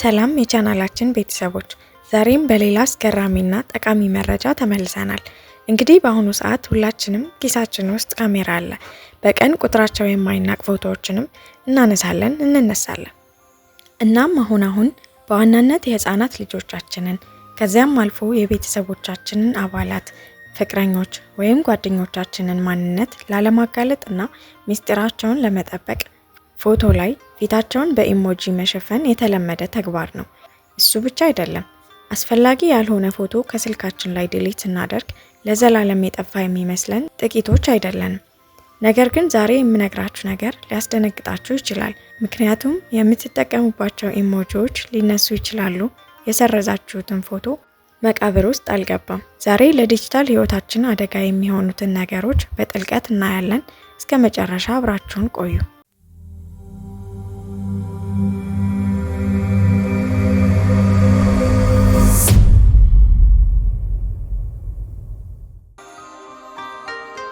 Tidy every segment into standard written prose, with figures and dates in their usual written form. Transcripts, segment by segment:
ሰላም የቻናላችን ቤተሰቦች፣ ዛሬም በሌላ አስገራሚና ጠቃሚ መረጃ ተመልሰናል። እንግዲህ በአሁኑ ሰዓት ሁላችንም ኪሳችን ውስጥ ካሜራ አለ። በቀን ቁጥራቸው የማይናቅ ፎቶዎችንም እናነሳለን፣ እንነሳለን። እናም አሁን በዋናነት የህፃናት ልጆቻችንን ከዚያም አልፎ የቤተሰቦቻችንን አባላት፣ ፍቅረኞች ወይም ጓደኞቻችንን ማንነት ላለማጋለጥና ሚስጥራቸውን ለመጠበቅ ፎቶ ላይ ፊታቸውን በኢሞጂ መሸፈን የተለመደ ተግባር ነው። እሱ ብቻ አይደለም፣ አስፈላጊ ያልሆነ ፎቶ ከስልካችን ላይ ዲሊት ስናደርግ ለዘላለም የጠፋ የሚመስለን ጥቂቶች አይደለንም። ነገር ግን ዛሬ የምነግራችሁ ነገር ሊያስደነግጣችሁ ይችላል። ምክንያቱም የምትጠቀሙባቸው ኢሞጂዎች ሊነሱ ይችላሉ። የሰረዛችሁትን ፎቶ መቃብር ውስጥ አልገባም። ዛሬ ለዲጂታል ህይወታችን አደጋ የሚሆኑትን ነገሮች በጥልቀት እናያለን። እስከ መጨረሻ አብራችሁን ቆዩ።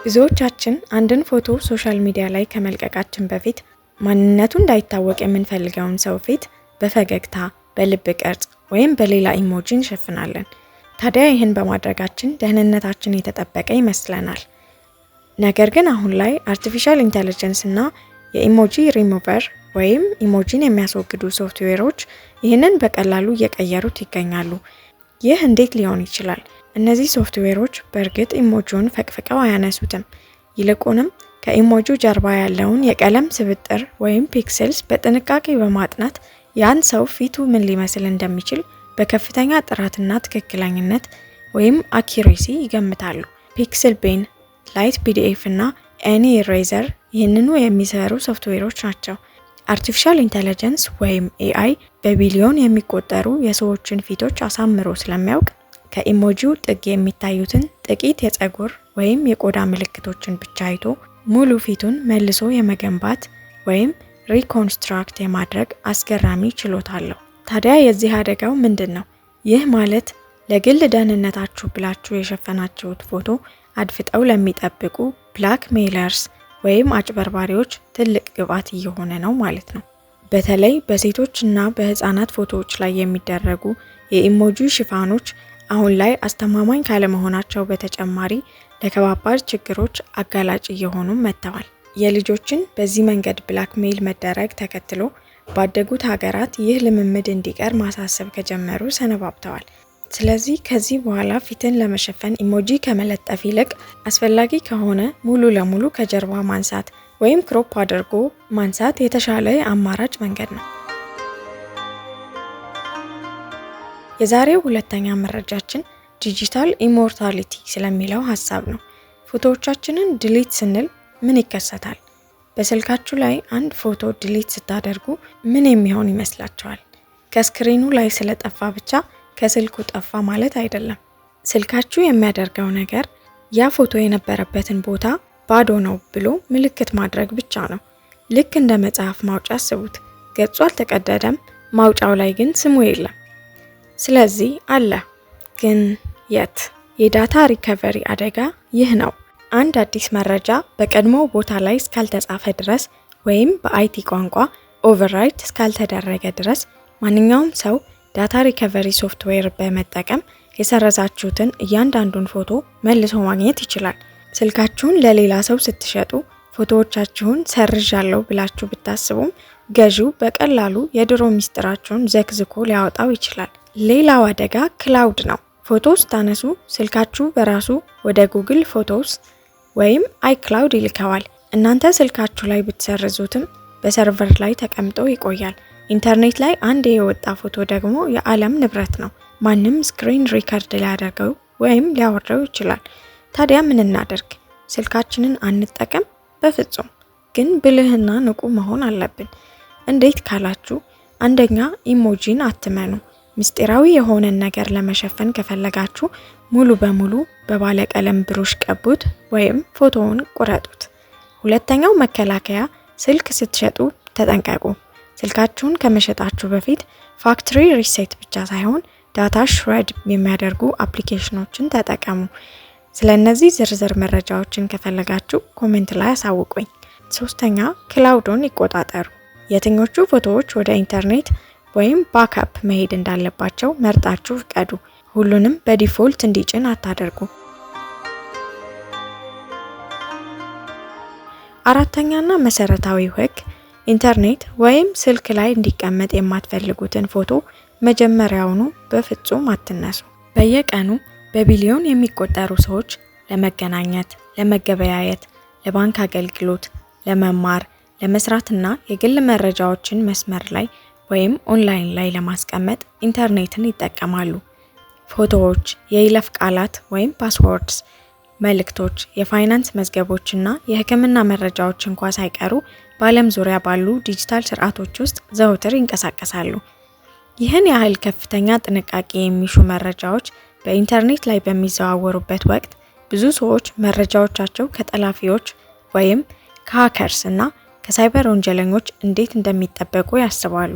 ብዙዎቻችን አንድን ፎቶ ሶሻል ሚዲያ ላይ ከመልቀቃችን በፊት ማንነቱ እንዳይታወቅ የምንፈልገውን ሰው ፊት በፈገግታ፣ በልብ ቅርጽ ወይም በሌላ ኢሞጂ እንሸፍናለን። ታዲያ ይህን በማድረጋችን ደህንነታችን የተጠበቀ ይመስለናል። ነገር ግን አሁን ላይ አርቲፊሻል ኢንተለጀንስ እና የኢሞጂ ሪሙቨር ወይም ኢሞጂን የሚያስወግዱ ሶፍትዌሮች ይህንን በቀላሉ እየቀየሩት ይገኛሉ። ይህ እንዴት ሊሆን ይችላል? እነዚህ ሶፍትዌሮች በእርግጥ ኢሞጂውን ፈቅፍቀው አያነሱትም። ይልቁንም ከኢሞጂው ጀርባ ያለውን የቀለም ስብጥር ወይም ፒክሰልስ በጥንቃቄ በማጥናት ያን ሰው ፊቱ ምን ሊመስል እንደሚችል በከፍተኛ ጥራትና ትክክለኝነት ወይም አኪሬሲ ይገምታሉ። ፒክስል ቤን፣ ላይት ፒዲኤፍ እና ኤኒ ኢሬዘር ይህንኑ የሚሰሩ ሶፍትዌሮች ናቸው። አርቲፊሻል ኢንተለጀንስ ወይም ኤአይ በቢሊዮን የሚቆጠሩ የሰዎችን ፊቶች አሳምሮ ስለሚያውቅ ከኢሞጂው ጥግ የሚታዩትን ጥቂት የፀጉር ወይም የቆዳ ምልክቶችን ብቻ አይቶ ሙሉ ፊቱን መልሶ የመገንባት ወይም ሪኮንስትራክት የማድረግ አስገራሚ ችሎታ አለው። ታዲያ የዚህ አደጋው ምንድን ነው? ይህ ማለት ለግል ደህንነታችሁ ብላችሁ የሸፈናችሁት ፎቶ አድፍጠው ለሚጠብቁ ብላክ ሜይለርስ ወይም አጭበርባሪዎች ትልቅ ግብዓት እየሆነ ነው ማለት ነው። በተለይ በሴቶች እና በህፃናት ፎቶዎች ላይ የሚደረጉ የኢሞጂ ሽፋኖች አሁን ላይ አስተማማኝ ካለመሆናቸው በተጨማሪ ለከባባድ ችግሮች አጋላጭ እየሆኑ መጥተዋል። የልጆችን በዚህ መንገድ ብላክሜይል መደረግ ተከትሎ ባደጉት ሀገራት ይህ ልምምድ እንዲቀር ማሳሰብ ከጀመሩ ሰነባብተዋል። ስለዚህ ከዚህ በኋላ ፊትን ለመሸፈን ኢሞጂ ከመለጠፍ ይልቅ አስፈላጊ ከሆነ ሙሉ ለሙሉ ከጀርባ ማንሳት ወይም ክሮፕ አድርጎ ማንሳት የተሻለ አማራጭ መንገድ ነው። የዛሬው ሁለተኛ መረጃችን ዲጂታል ኢሞርታሊቲ ስለሚለው ሀሳብ ነው። ፎቶዎቻችንን ዲሊት ስንል ምን ይከሰታል? በስልካችሁ ላይ አንድ ፎቶ ዲሊት ስታደርጉ ምን የሚሆን ይመስላችኋል? ከስክሪኑ ላይ ስለጠፋ ብቻ ከስልኩ ጠፋ ማለት አይደለም። ስልካችሁ የሚያደርገው ነገር ያ ፎቶ የነበረበትን ቦታ ባዶ ነው ብሎ ምልክት ማድረግ ብቻ ነው። ልክ እንደ መጽሐፍ ማውጫ አስቡት። ገጹ አልተቀደደም፣ ማውጫው ላይ ግን ስሙ የለም። ስለዚህ አለ፣ ግን የት? የዳታ ሪከቨሪ አደጋ ይህ ነው። አንድ አዲስ መረጃ በቀድሞ ቦታ ላይ እስካልተጻፈ ድረስ ወይም በአይቲ ቋንቋ ኦቨርራይት እስካልተደረገ ድረስ ማንኛውም ሰው ዳታ ሪከቨሪ ሶፍትዌር በመጠቀም የሰረዛችሁትን እያንዳንዱን ፎቶ መልሶ ማግኘት ይችላል። ስልካችሁን ለሌላ ሰው ስትሸጡ ፎቶዎቻችሁን ሰርዣለሁ ብላችሁ ብታስቡም ገዢው በቀላሉ የድሮ ሚስጥራችሁን ዘክዝኮ ሊያወጣው ይችላል። ሌላው አደጋ ክላውድ ነው። ፎቶ ስታነሱ ስልካችሁ በራሱ ወደ ጉግል ፎቶስ ወይም አይክላውድ ይልከዋል። እናንተ ስልካችሁ ላይ ብትሰርዙትም በሰርቨር ላይ ተቀምጦ ይቆያል። ኢንተርኔት ላይ አንድ የወጣ ፎቶ ደግሞ የዓለም ንብረት ነው። ማንም ስክሪን ሪከርድ ሊያደርገው ወይም ሊያወርደው ይችላል። ታዲያ ምን እናደርግ? ስልካችንን አንጠቀም? በፍጹም። ግን ብልህና ንቁ መሆን አለብን። እንዴት ካላችሁ፣ አንደኛ ኢሞጂን አትመኑ። ምስጢራዊ የሆነን ነገር ለመሸፈን ከፈለጋችሁ ሙሉ በሙሉ በባለቀለም ብሩሽ ቀቡት ወይም ፎቶውን ቁረጡት። ሁለተኛው መከላከያ፣ ስልክ ስትሸጡ ተጠንቀቁ። ስልካችሁን ከመሸጣችሁ በፊት ፋክትሪ ሪሴት ብቻ ሳይሆን ዳታ ሽሬድ የሚያደርጉ አፕሊኬሽኖችን ተጠቀሙ። ስለነዚህ ዝርዝር መረጃዎችን ከፈለጋችሁ ኮሜንት ላይ አሳውቁኝ። ሶስተኛ፣ ክላውዶን ይቆጣጠሩ። የትኞቹ ፎቶዎች ወደ ኢንተርኔት ወይም ባክአፕ መሄድ እንዳለባቸው መርጣችሁ ፍቀዱ። ሁሉንም በዲፎልት እንዲጭን አታደርጉ። አራተኛና መሰረታዊው ህግ ኢንተርኔት ወይም ስልክ ላይ እንዲቀመጥ የማትፈልጉትን ፎቶ መጀመሪያውኑ በፍጹም አትነሱ። በየቀኑ በቢሊዮን የሚቆጠሩ ሰዎች ለመገናኘት፣ ለመገበያየት፣ ለባንክ አገልግሎት፣ ለመማር፣ ለመስራትና የግል መረጃዎችን መስመር ላይ ወይም ኦንላይን ላይ ለማስቀመጥ ኢንተርኔትን ይጠቀማሉ። ፎቶዎች፣ የይለፍ ቃላት ወይም ፓስወርድስ፣ መልእክቶች፣ የፋይናንስ መዝገቦችና የሕክምና መረጃዎች እንኳ ሳይቀሩ በዓለም ዙሪያ ባሉ ዲጂታል ስርዓቶች ውስጥ ዘውትር ይንቀሳቀሳሉ። ይህን ያህል ከፍተኛ ጥንቃቄ የሚሹ መረጃዎች በኢንተርኔት ላይ በሚዘዋወሩበት ወቅት ብዙ ሰዎች መረጃዎቻቸው ከጠላፊዎች ወይም ከሃከርስ እና ከሳይበር ወንጀለኞች እንዴት እንደሚጠበቁ ያስባሉ።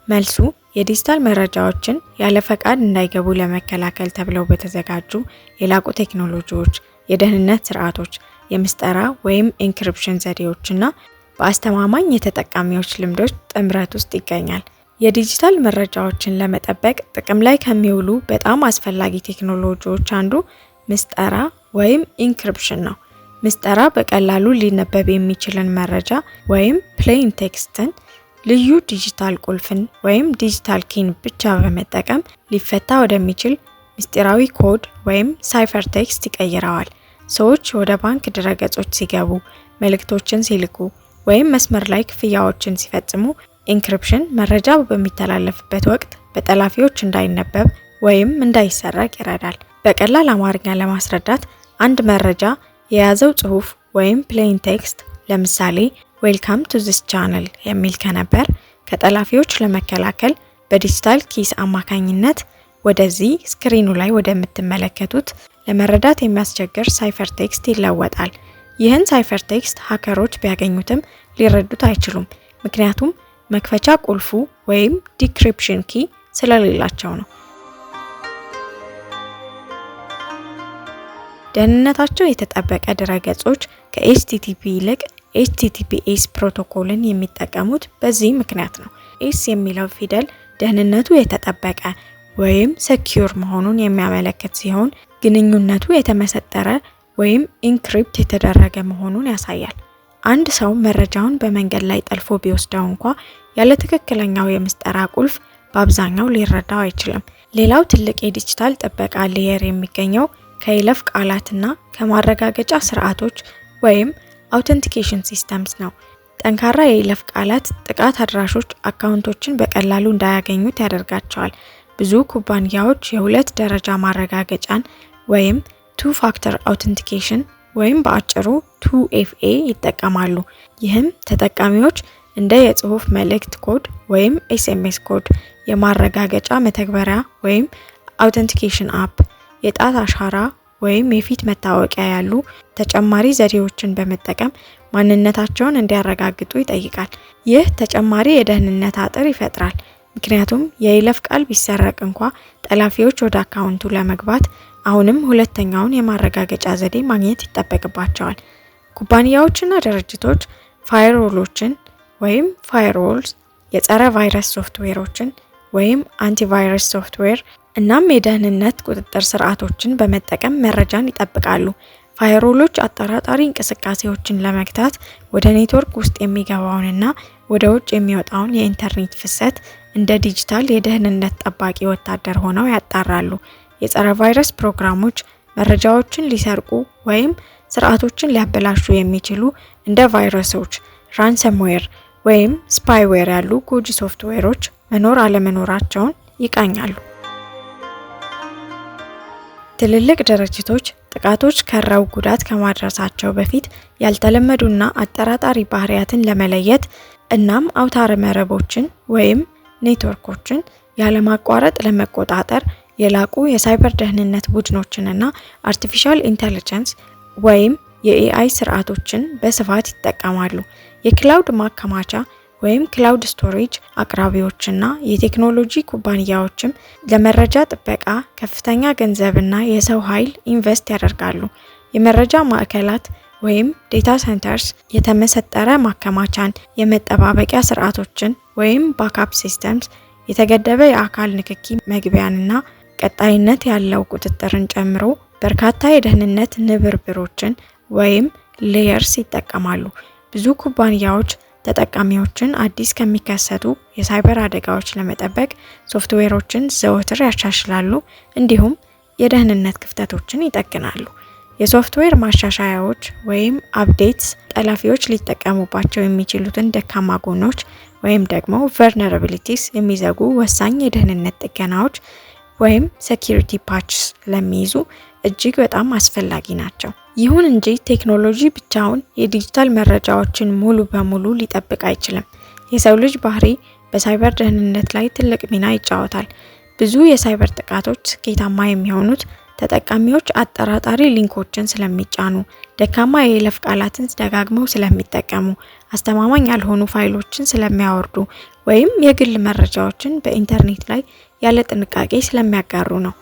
መልሱ የዲጂታል መረጃዎችን ያለ ፈቃድ እንዳይገቡ ለመከላከል ተብለው በተዘጋጁ የላቁ ቴክኖሎጂዎች፣ የደህንነት ስርዓቶች፣ የምስጠራ ወይም ኢንክሪፕሽን ዘዴዎችና በአስተማማኝ የተጠቃሚዎች ልምዶች ጥምረት ውስጥ ይገኛል። የዲጂታል መረጃዎችን ለመጠበቅ ጥቅም ላይ ከሚውሉ በጣም አስፈላጊ ቴክኖሎጂዎች አንዱ ምስጠራ ወይም ኢንክሪፕሽን ነው። ምስጠራ በቀላሉ ሊነበብ የሚችልን መረጃ ወይም ፕሌን ቴክስትን ልዩ ዲጂታል ቁልፍን ወይም ዲጂታል ኪን ብቻ በመጠቀም ሊፈታ ወደሚችል ምስጢራዊ ኮድ ወይም ሳይፈር ቴክስት ይቀይረዋል። ሰዎች ወደ ባንክ ድረገጾች ሲገቡ፣ መልእክቶችን ሲልኩ ወይም መስመር ላይ ክፍያዎችን ሲፈጽሙ ኢንክሪፕሽን መረጃ በሚተላለፍበት ወቅት በጠላፊዎች እንዳይነበብ ወይም እንዳይሰረቅ ይረዳል። በቀላል አማርኛ ለማስረዳት አንድ መረጃ የያዘው ጽሑፍ ወይም ፕሌን ቴክስት ለምሳሌ ዌልካም ቱ ዚስ ቻነል የሚል ከነበር ከጠላፊዎች ለመከላከል በዲጂታል ኪስ አማካኝነት ወደዚህ ስክሪኑ ላይ ወደምትመለከቱት ለመረዳት የሚያስቸግር ሳይፈር ቴክስት ይለወጣል። ይህን ሳይፈር ቴክስት ሃከሮች ቢያገኙትም ሊረዱት አይችሉም፣ ምክንያቱም መክፈቻ ቁልፉ ወይም ዲክሪፕሽን ኪ ስለሌላቸው ነው። ደህንነታቸው የተጠበቀ ድረገጾች ከኤችቲቲፒ ይልቅ ኤችቲቲፒኤስ ፕሮቶኮልን የሚጠቀሙት በዚህ ምክንያት ነው። ኤስ የሚለው ፊደል ደህንነቱ የተጠበቀ ወይም ሴኪዩር መሆኑን የሚያመለክት ሲሆን ግንኙነቱ የተመሰጠረ ወይም ኢንክሪፕት የተደረገ መሆኑን ያሳያል። አንድ ሰው መረጃውን በመንገድ ላይ ጠልፎ ቢወስደው እንኳ ያለ ትክክለኛው የምስጠራ ቁልፍ በአብዛኛው ሊረዳው አይችልም። ሌላው ትልቅ የዲጂታል ጥበቃ ሌየር የሚገኘው ከይለፍ ቃላትና ከማረጋገጫ ስርዓቶች ወይም አውተንቲኬሽን ሲስተምስ ነው። ጠንካራ የይለፍ ቃላት ጥቃት አድራሾች አካውንቶችን በቀላሉ እንዳያገኙት ያደርጋቸዋል። ብዙ ኩባንያዎች የሁለት ደረጃ ማረጋገጫን ወይም ቱ ፋክተር አውተንቲኬሽን ወይም በአጭሩ 2FA ይጠቀማሉ። ይህም ተጠቃሚዎች እንደ የጽሑፍ መልእክት ኮድ ወይም SMS ኮድ፣ የማረጋገጫ መተግበሪያ ወይም አውተንቲኬሽን አፕ፣ የጣት አሻራ ወይም የፊት መታወቂያ ያሉ ተጨማሪ ዘዴዎችን በመጠቀም ማንነታቸውን እንዲያረጋግጡ ይጠይቃል። ይህ ተጨማሪ የደህንነት አጥር ይፈጥራል፣ ምክንያቱም የይለፍ ቃል ቢሰረቅ እንኳ ጠላፊዎች ወደ አካውንቱ ለመግባት አሁንም ሁለተኛውን የማረጋገጫ ዘዴ ማግኘት ይጠበቅባቸዋል። ኩባንያዎችና ድርጅቶች ፋየርዎሎችን ወይም ፋየርዎልስ፣ የጸረ ቫይረስ ሶፍትዌሮችን ወይም አንቲቫይረስ ሶፍትዌር እናም የደህንነት ቁጥጥር ስርዓቶችን በመጠቀም መረጃን ይጠብቃሉ። ፋየርዎሎች አጠራጣሪ እንቅስቃሴዎችን ለመግታት ወደ ኔትወርክ ውስጥ የሚገባውንና ወደ ውጭ የሚወጣውን የኢንተርኔት ፍሰት እንደ ዲጂታል የደህንነት ጠባቂ ወታደር ሆነው ያጣራሉ። የጸረ ቫይረስ ፕሮግራሞች መረጃዎችን ሊሰርቁ ወይም ስርዓቶችን ሊያበላሹ የሚችሉ እንደ ቫይረሶች፣ ራንሰምዌር ወይም ስፓይዌር ያሉ ጎጂ ሶፍትዌሮች መኖር አለመኖራቸውን ይቃኛሉ። ትልልቅ ድርጅቶች ጥቃቶች ከረው ጉዳት ከማድረሳቸው በፊት ያልተለመዱና አጠራጣሪ ባህሪያትን ለመለየት እናም አውታረ መረቦችን ወይም ኔትወርኮችን ያለማቋረጥ ለመቆጣጠር የላቁ የሳይበር ደህንነት ቡድኖችንና አርቲፊሻል ኢንተለጀንስ ወይም የኤአይ ስርዓቶችን በስፋት ይጠቀማሉ። የክላውድ ማከማቻ ወይም ክላውድ ስቶሬጅ አቅራቢዎችና የቴክኖሎጂ ኩባንያዎችም ለመረጃ ጥበቃ ከፍተኛ ገንዘብና የሰው ኃይል ኢንቨስት ያደርጋሉ። የመረጃ ማዕከላት ወይም ዴታ ሴንተርስ የተመሰጠረ ማከማቻን፣ የመጠባበቂያ ስርዓቶችን ወይም ባክአፕ ሲስተምስ፣ የተገደበ የአካል ንክኪ መግቢያንና ቀጣይነት ያለው ቁጥጥርን ጨምሮ በርካታ የደህንነት ንብርብሮችን ወይም ሌየርስ ይጠቀማሉ። ብዙ ኩባንያዎች ተጠቃሚዎችን አዲስ ከሚከሰቱ የሳይበር አደጋዎች ለመጠበቅ ሶፍትዌሮችን ዘወትር ያሻሽላሉ፣ እንዲሁም የደህንነት ክፍተቶችን ይጠግናሉ። የሶፍትዌር ማሻሻያዎች ወይም አፕዴትስ ጠላፊዎች ሊጠቀሙባቸው የሚችሉትን ደካማ ጎኖች ወይም ደግሞ vulnerabilities የሚዘጉ ወሳኝ የደህንነት ጥገናዎች ወይም security patches ለሚይዙ እጅግ በጣም አስፈላጊ ናቸው። ይሁን እንጂ ቴክኖሎጂ ብቻውን የዲጂታል መረጃዎችን ሙሉ በሙሉ ሊጠብቅ አይችልም። የሰው ልጅ ባህሪ በሳይበር ደህንነት ላይ ትልቅ ሚና ይጫወታል። ብዙ የሳይበር ጥቃቶች ስኬታማ የሚሆኑት ተጠቃሚዎች አጠራጣሪ ሊንኮችን ስለሚጫኑ፣ ደካማ የይለፍ ቃላትን ደጋግመው ስለሚጠቀሙ፣ አስተማማኝ ያልሆኑ ፋይሎችን ስለሚያወርዱ ወይም የግል መረጃዎችን በኢንተርኔት ላይ ያለ ጥንቃቄ ስለሚያጋሩ ነው።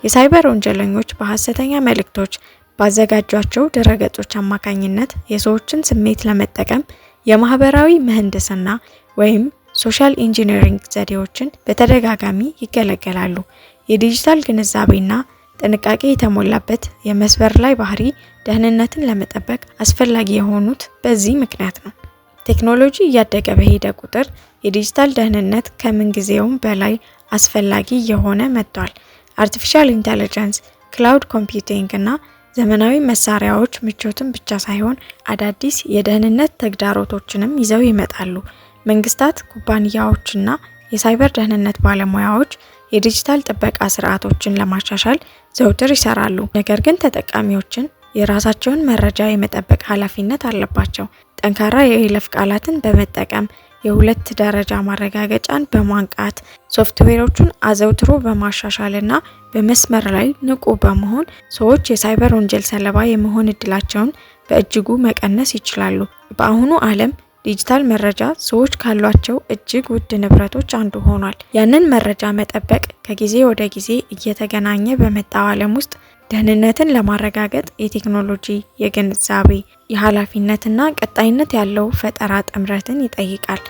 የሳይበር ወንጀለኞች በሐሰተኛ መልእክቶች ባዘጋጇቸው ድረገጾች አማካኝነት የሰዎችን ስሜት ለመጠቀም የማህበራዊ ምህንድስና ወይም ሶሻል ኢንጂነሪንግ ዘዴዎችን በተደጋጋሚ ይገለገላሉ። የዲጂታል ግንዛቤና ጥንቃቄ የተሞላበት የመስመር ላይ ባህሪ ደህንነትን ለመጠበቅ አስፈላጊ የሆኑት በዚህ ምክንያት ነው። ቴክኖሎጂ እያደገ በሄደ ቁጥር የዲጂታል ደህንነት ከምንጊዜውም በላይ አስፈላጊ የሆነ መጥቷል። አርቲፊሻል ኢንተለጀንስ፣ ክላውድ ኮምፒውቲንግ እና ዘመናዊ መሳሪያዎች ምቾትን ብቻ ሳይሆን አዳዲስ የደህንነት ተግዳሮቶችንም ይዘው ይመጣሉ። መንግስታት፣ ኩባንያዎችና የሳይበር ደህንነት ባለሙያዎች የዲጂታል ጥበቃ ስርዓቶችን ለማሻሻል ዘውትር ይሰራሉ። ነገር ግን ተጠቃሚዎችን የራሳቸውን መረጃ የመጠበቅ ኃላፊነት አለባቸው። ጠንካራ የይለፍ ቃላትን በመጠቀም የሁለት ደረጃ ማረጋገጫን በማንቃት ሶፍትዌሮቹን አዘውትሮ በማሻሻልና በመስመር ላይ ንቁ በመሆን ሰዎች የሳይበር ወንጀል ሰለባ የመሆን እድላቸውን በእጅጉ መቀነስ ይችላሉ። በአሁኑ ዓለም ዲጂታል መረጃ ሰዎች ካሏቸው እጅግ ውድ ንብረቶች አንዱ ሆኗል። ያንን መረጃ መጠበቅ ከጊዜ ወደ ጊዜ እየተገናኘ በመጣው ዓለም ውስጥ ደህንነትን ለማረጋገጥ የቴክኖሎጂ፣ የግንዛቤ፣ የኃላፊነትና ቀጣይነት ያለው ፈጠራ ጥምረትን ይጠይቃል።